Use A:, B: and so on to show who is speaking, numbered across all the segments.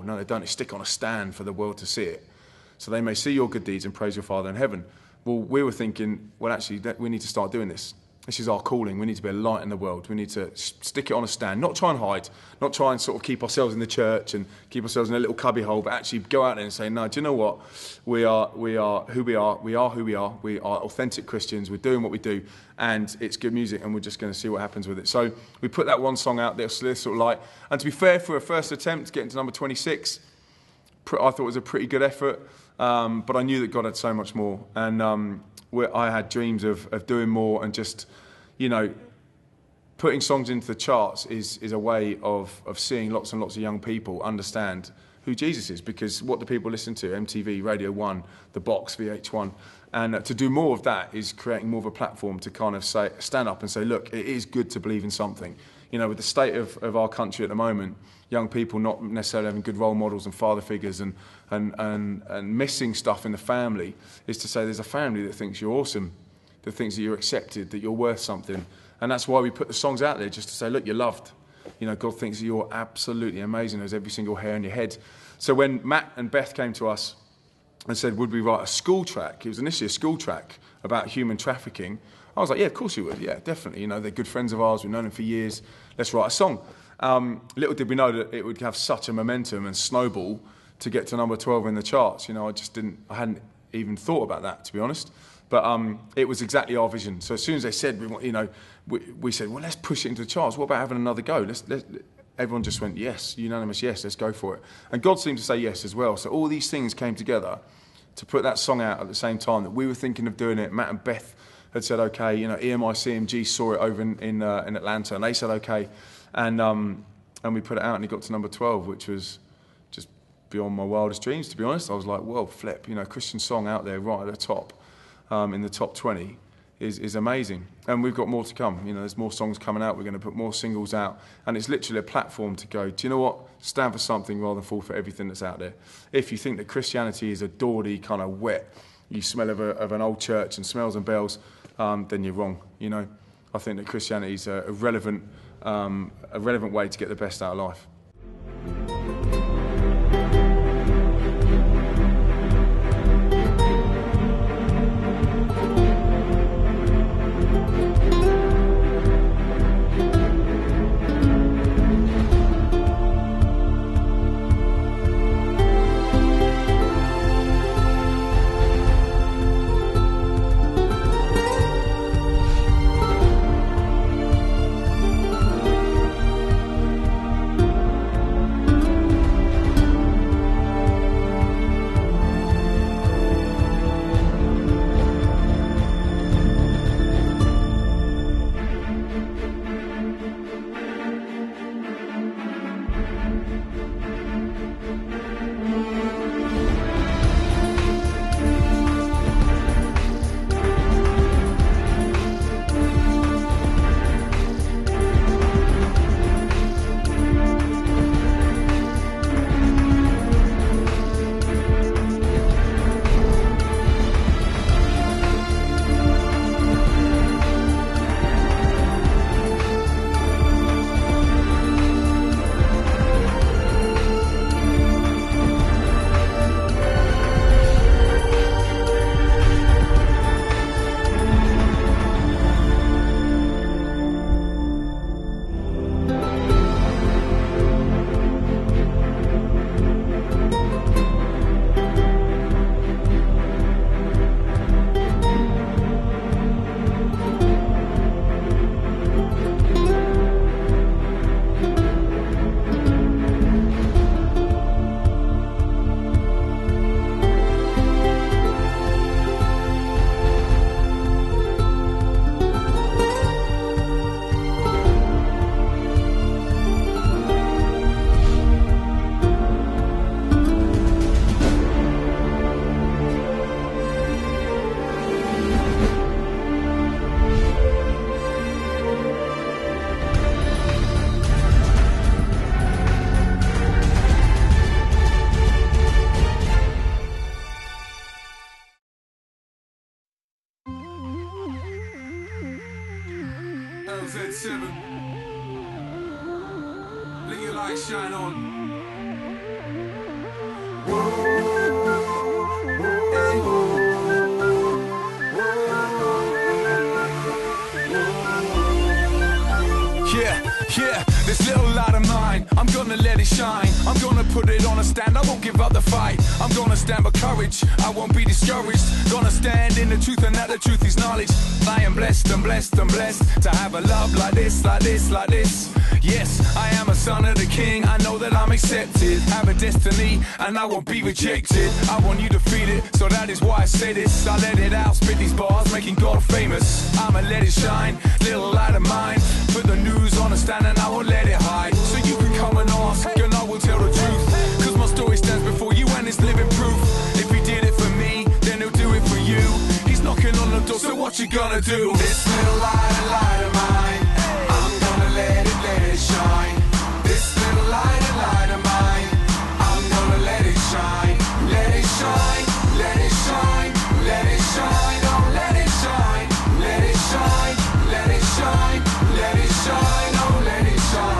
A: No, they don't. They stick on a stand for the world to see it. So they may see your good deeds and praise your Father in heaven. Well, we were thinking, well, actually, we need to start doing this. This is our calling. We need to be a light in the world. We need to stick it on a stand, not try and hide, not try and sort of keep ourselves in the church and keep ourselves in a little cubby hole, but actually go out there and say, no, do you know what? We are who we are. We are who we are. We are authentic Christians. We're doing what we do, and it's good music, and we're just going to see what happens with it. So we put that one song out there, sort of light. And to be fair, for a first attempt, getting to number 26, I thought it was a pretty good effort, but I knew that God had so much more. And I had dreams of doing more, and just, putting songs into the charts is a way of seeing lots and lots of young people understand who Jesus is, because what do people listen to? MTV, Radio 1, The Box, VH1. And to do more of that is creating more of a platform to kind of stand up and say, look, it is good to believe in something. With the state of our country at the moment, young people not necessarily having good role models and father figures and missing stuff in the family, is to say there's a family that thinks you're awesome, that thinks that you're accepted, that you're worth something. And that's why we put the songs out there, just to say, look, you're loved. God thinks that you're absolutely amazing. There's every single hair on your head. So when Matt and Beth came to us and said, would we write a school track? It was initially a school track about human trafficking. I was like, yeah, of course you would. Yeah, definitely. They're good friends of ours. We've known them for years. Let's write a song. Little did we know that it would have such a momentum and snowball to get to number 12 in the charts. I hadn't even thought about that, to be honest. But it was exactly our vision. So as soon as they said, we said, well, let's push it into the charts. What about having another go? Everyone just went, yes, unanimous, yes, let's go for it. And God seemed to say yes as well. So all these things came together to put that song out at the same time that we were thinking of doing it. Matt and Beth had said, okay, EMI CMG saw it over in Atlanta, and they said, okay. And we put it out, and it got to number 12, which was just beyond my wildest dreams, to be honest. I was like, well, flip, Christian song out there right at the top, in the top 20, is amazing. And we've got more to come. There's more songs coming out. We're going to put more singles out. And it's literally a platform to go, do you know what? Stand for something rather than fall for everything that's out there. If you think that Christianity is a dawdy, kind of wet, you smell of an old church and smells and bells, then you're wrong. I think that Christianity is a relevant way to get the best out of life.
B: Let your light shine on. Yeah, this little light of mine, I'm gonna let it shine. I'm gonna put it on a stand, I won't give up the fight. I'm gonna stand with courage, I won't be discouraged. Gonna stand in the truth, and that the truth is knowledge. I am blessed, I'm blessed, I'm blessed to have a love like this, like this, like this. Yes, I am a son of the King, I know that I'm accepted. Have a destiny, and I won't be rejected. I want you to feel it, so that is why I say this. I let it out, spit these bars, making God famous. I'ma let it shine, little light of mine. Put the news on a stand and I won't let it hide. So you can come and ask, and I will tell the truth. Cause my story stands before you and it's living proof. If he did it for me, then he'll do it for you. He's knocking on the door, so what you gonna do? This little light of mine, I'm gonna let it shine. This little light of mine, I'm gonna let it shine. Let it shine, let it shine, let it shine. Oh, let it shine, let it shine, let it shine, let it shine. Oh, let it shine.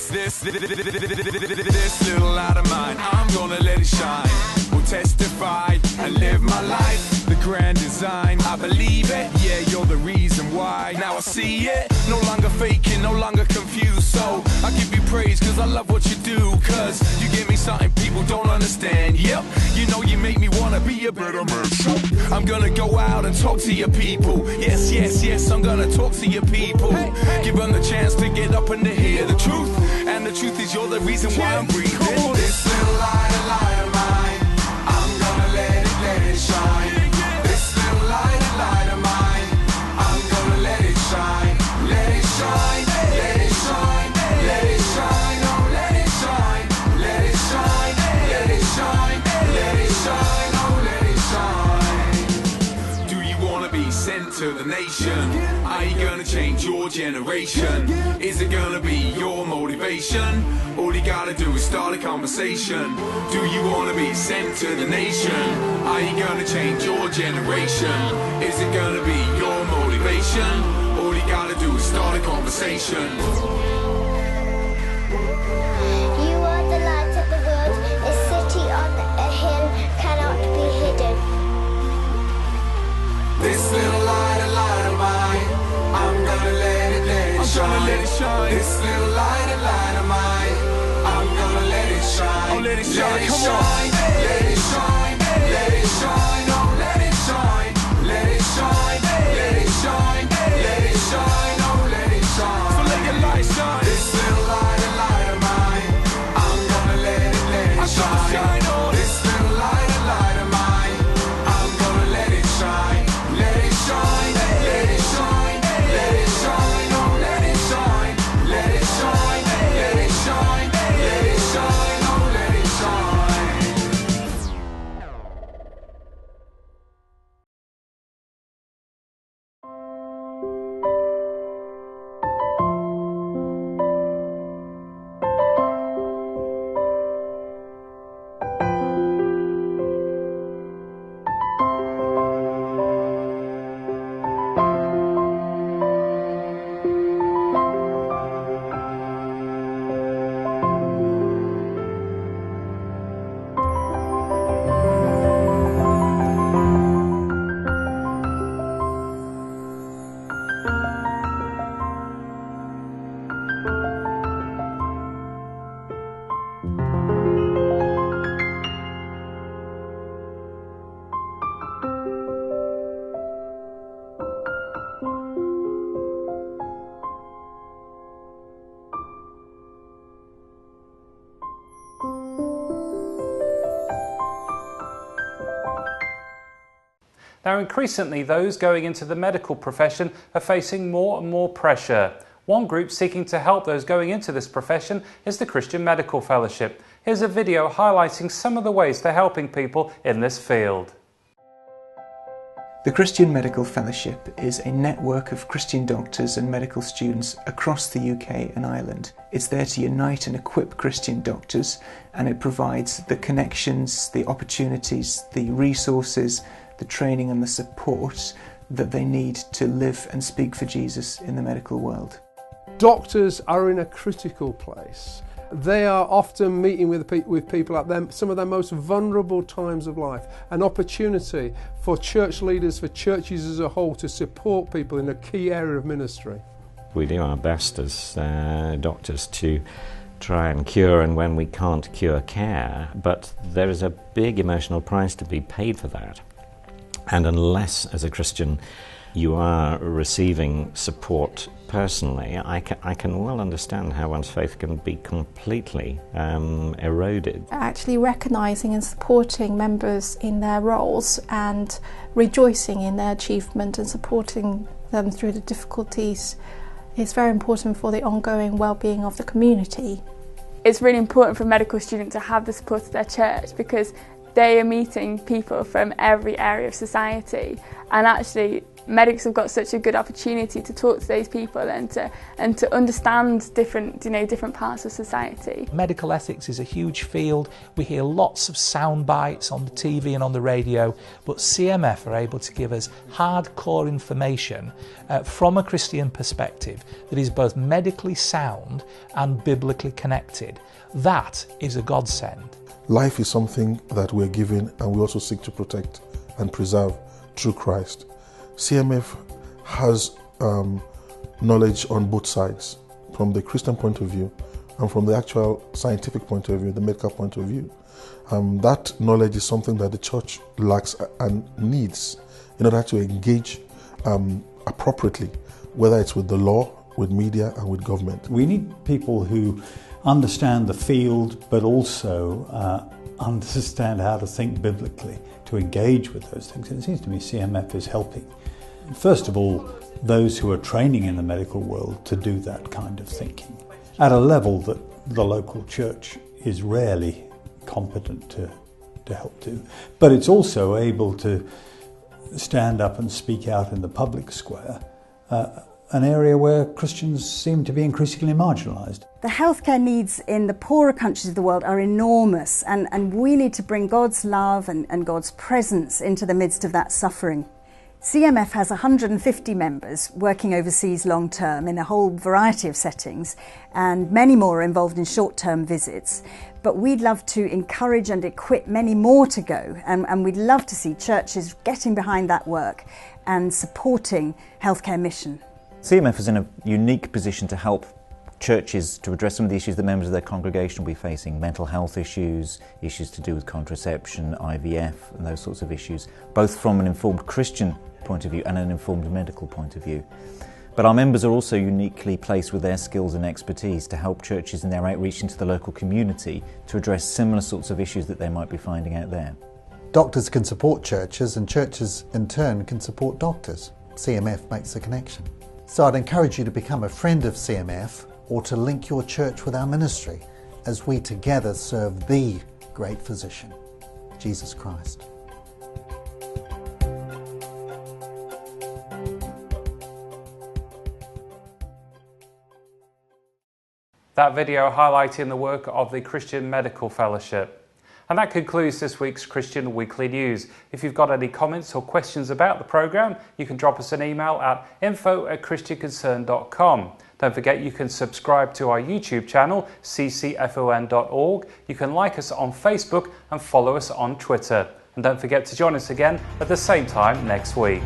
B: This little light of mine, I'm gonna let it shine. Will testify and live my life. The grand design, I believe it. Yeah, you're the reason why. Now I see it. No longer faking, no longer confused. So I give you praise cause I love what you do. Cause you give me something people don't understand. Yep, you know you make me wanna be a better man. So I'm gonna go out and talk to your people. Yes, yes, yes, I'm gonna talk to your people. Give them the chance to get up and to hear the truth. And the truth is you're the reason why I'm breathing. This little light of mine, I'm gonna let it shine. This little light of mine, I'm gonna let it shine. Let it shine, let it shine, let it shine. Oh, let it shine, let it shine, let it shine, let it shine. Oh, let it shine. Do you wanna be sent to the nation? Are you gonna change your generation? Is it gonna be your motivation? All you gotta do is start a conversation. Do you wanna be sent to the nation? Are you gonna change your generation? Is it gonna be your motivation? All you gotta do is start a conversation.
C: You are the light of the world. A city on a hill cannot be hidden.
B: This little light of mine, I'm gonna let it shine. This little light of mine, I'm gonna let it shine. Oh, let it shine, come on. Let it shine, let it shine. Oh, let it shine, let it shine, let it shine, let it shine. Oh, let it shine. So let your light shine. This little light of mine, I'm gonna let it shine. This little light of mine, I'm gonna let it shine. Let it shine, let it shine, let it shine. Oh, let it shine, let it shine, let it shine, let it shine. Oh, let it shine.
D: Now, increasingly, those going into the medical profession are facing more and more pressure. One group seeking to help those going into this profession is the Christian Medical Fellowship. Here's a video highlighting some of the ways they're helping people in this field.
E: The Christian Medical Fellowship is a network of Christian doctors and medical students across the UK and Ireland. It's there to unite and equip Christian doctors, and it provides the connections, the opportunities, the resources, the training and the support that they need to live and speak for Jesus in the medical world.
F: Doctors are in a critical place, They are often meeting with people at some of their most vulnerable times of life, an opportunity for church leaders, for churches as a whole, to support people in a key area of ministry.
G: We do our best as doctors to try and cure, and when we can't cure, care, but there is a big emotional price to be paid for that. And unless, as a Christian, you are receiving support personally, I can well understand how one's faith can be completely eroded.
H: Actually recognising and supporting members in their roles and rejoicing in their achievement and supporting them through the difficulties is very important for the ongoing well-being of the community.
I: It's really important for a medical student to have the support of their church, because they are meeting people from every area of society, and actually medics have got such a good opportunity to talk to those people and to understand different parts of society.
J: Medical ethics is a huge field. We hear lots of sound bites on the TV and on the radio, but CMF are able to give us hardcore information from a Christian perspective that is both medically sound and biblically connected. That is a godsend.
K: Life is something that we're given, and we also seek to protect and preserve through Christ. CMF has knowledge on both sides, from the Christian point of view and from the actual scientific point of view, the medical point of view. That knowledge is something that the church lacks and needs in order to engage appropriately, whether it's with the law, with media and with government.
L: We need people who understand the field, but also understand how to think biblically, to engage with those things. And it seems to me CMF is helping. First of all, those who are training in the medical world to do that kind of thinking at a level that the local church is rarely competent to help do. But it's also able to stand up and speak out in the public square, an area where Christians seem to be increasingly marginalised.
M: The healthcare needs in the poorer countries of the world are enormous, and we need to bring God's love and God's presence into the midst of that suffering. CMF has 150 members working overseas long term in a whole variety of settings, and many more are involved in short-term visits. But we'd love to encourage and equip many more to go, and we'd love to see churches getting behind that work and supporting healthcare mission.
N: CMF is in a unique position to help churches to address some of the issues that members of their congregation will be facing: mental health issues, issues to do with contraception, IVF and those sorts of issues, both from an informed Christian point of view and an informed medical point of view. But our members are also uniquely placed with their skills and expertise to help churches in their outreach into the local community to address similar sorts of issues that they might be finding out there.
O: Doctors can support churches, and churches in turn can support doctors. CMF makes the connection. So I'd encourage you to become a friend of CMF, or to link your church with our ministry as we together serve the great physician, Jesus Christ.
D: That video highlighting the work of the Christian Medical Fellowship. And that concludes this week's Christian Weekly News. If you've got any comments or questions about the programme, you can drop us an email at info@christianconcern.com. Don't forget you can subscribe to our YouTube channel, ccfon.org. You can like us on Facebook and follow us on Twitter. And don't forget to join us again at the same time next week.